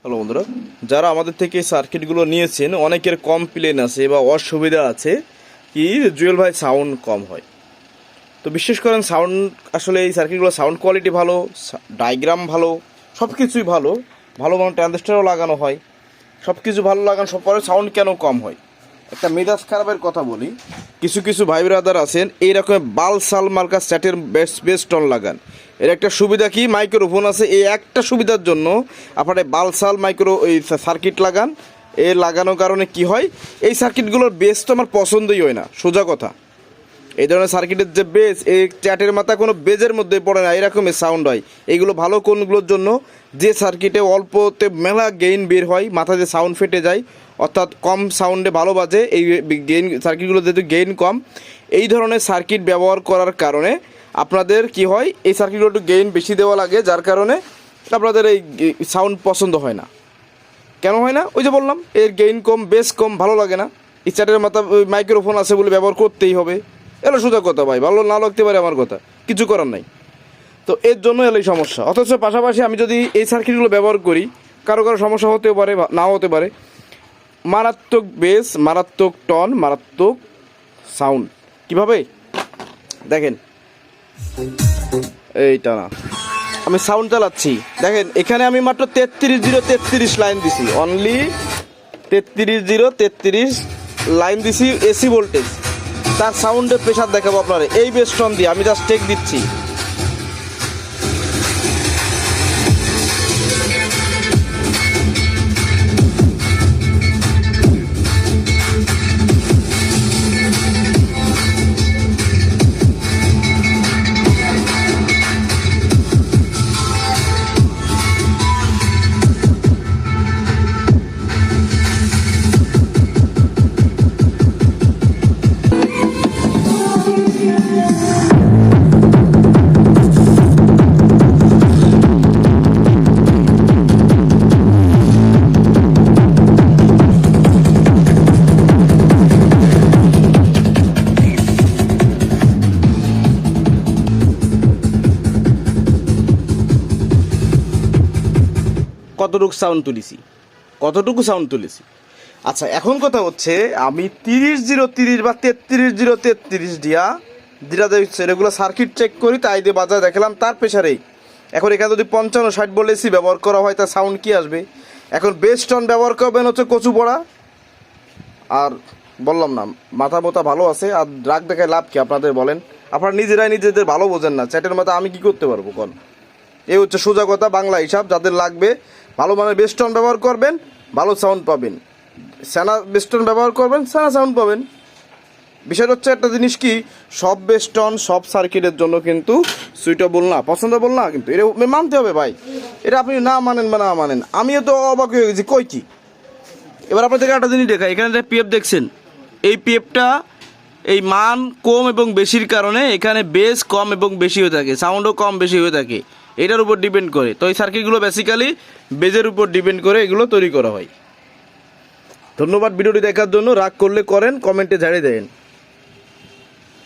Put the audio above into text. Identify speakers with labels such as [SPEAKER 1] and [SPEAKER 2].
[SPEAKER 1] Hello বন্ধুরা, যারা আমাদের থেকে সার্কিটগুলো নিয়েছেন অনেকের কমপ্লেন আছে বা অসুবিধা আছে কি জুয়েল ভাই সাউন্ড কম হয়। তো বিশেষ করেন সাউন্ড আসলে এই সার্কিটগুলো সাউন্ড কোয়ালিটি ভালো, ডায়াগ্রাম ভালো, সব কিছুই ভালো, ভালো মানে ট্রানজিস্টারও লাগানো হয়, সব কিছু ভালো লাগানো সব পরে সাউন্ড কেন কম হয়? একটা মেজাজ খারাপের কথা বলি, কিছু কিছু ভাই ব্রাদার আছেন এইরকম বালসাল মার্কা সেটের বেস্ট টন লাগান। এর একটা সুবিধা কি, মাইক্রোফোন আছে, এই একটা সুবিধার জন্য আপনারা বালসাল মাইক্রো এই সার্কিট লাগান। এ লাগানোর কারণে কি হয়, এই সার্কিটগুলোর বেস তো আমার পছন্দই হয় না, সোজা কথা। এই ধরনের সার্কিটের যে বেস, এই চ্যাটের মাথা কোনো বেজের মধ্যে পড়ে না, এরকমের সাউন্ড হয়। এইগুলো ভালো কোনগুলোর জন্য, যে সার্কিটে অল্পতে মেলা গেইন বের হয়, মাথা যে সাউন্ড ফেটে যায়, অর্থাৎ কম সাউন্ডে ভালো বাজে, এই গেইন সার্কিটগুলো যেহেতু গেইন কম, এই ধরনের সার্কিট ব্যবহার করার কারণে আপনাদের কি হয়, এই সার্কিটগুলো একটু গেইন বেশি দেওয়া লাগে, যার কারণে আপনাদের এই সাউন্ড পছন্দ হয় না। কেন হয় না? ওই যে বললাম, এর গেইন কম, বেস কম, ভালো লাগে না। এই চ্যাটের মাথা মাইক্রোফোন আছে বলে ব্যবহার করতেই হবে, এলো সোজা কথা ভাই, ভালো না লাগতে পারে আমার কথা, কিছু করার নাই। তো এর জন্য এলো এই সমস্যা। অথচ পাশাপাশি আমি যদি এই সার্কিটগুলো ব্যবহার করি, কারো কারো সমস্যা হতেও পারে, নাও হতে পারে। মারাত্মক বেস, মারাত্মক টন, মারাত্মক সাউন্ড। কিভাবে দেখেন, এইটা না, আমি সাউন্ড চালাচ্ছি, দেখেন এখানে আমি মাত্র 33 লাইন দিছি, অনলি 33 লাইন দিছি এসি ভোল্টেজ। তার সাউন্ডের প্রেশার দেখাবো আপনারা এই বেস টন দিয়ে, আমি জাস্ট টেক দিচ্ছি। কতটুকু সাউন্ড তুলেছি। আচ্ছা, এখন কথা হচ্ছে, আমি 30-0-30 বা 33-0-33 যেটা রেগুলো সার্কিট চেক করি, তাই দিয়ে বাজায় দেখালাম তার প্রেশারেই। এখন এখানে যদি 55-60 ভোল্ট এসি ব্যবহার করা হয়, তার সাউন্ড কি আসবে? এখন বেস টন ব্যবহার করবেন হচ্ছে কচু পড়া। আর বললাম না, মাথা মোথা ভালো আছে, আর রাগ দেখায় লাভ কি আপনাদের বলেন? আপনারা নিজেরাই নিজেদের ভালো বোঝেন না, চ্যাটের মাথা আমি কি করতে পারবো কোন? এই হচ্ছে সোজা কথা, বাংলা হিসাব। যাদের লাগবে ভালো মানের বেস্টন ব্যবহার করবেন, ভালো সাউন্ড পাবেন। সেনা বেস্টন ব্যবহার করবেন, সেনা সাউন্ড পাবেন। বিষয়টা হচ্ছে একটা জিনিস কি, সব বেস্টন সব সার্কিটের জন্য কিন্তু সুইটেবল না, পছন্দবল না, কিন্তু এটা মানতে হবে ভাই। এটা আপনি না মানেন বা না মানেন, আমিও তো অবাক হয়ে গেছি, কই কি। এবার আপনাদেরকে একটা জিনিস দেখাই, এখানে যে পিএফ দেখছেন, এই পিএফটা এই মান কম এবং বেশির কারণে এখানে বেস কম এবং বেশি হয়ে থাকে, সাউন্ডও কম বেশি হয়ে থাকে, এটার উপর ডিপেন্ড করে। তো এই সার্কিটগুলো বেসিক্যালি বেজের উপর ডিপেন্ড করে এগুলো তৈরি করা হয়। ধন্যবাদ ভিডিওটি দেখার জন্য। রাগ করলে করেন, কমেন্টে ঝাড়িয়ে দেন।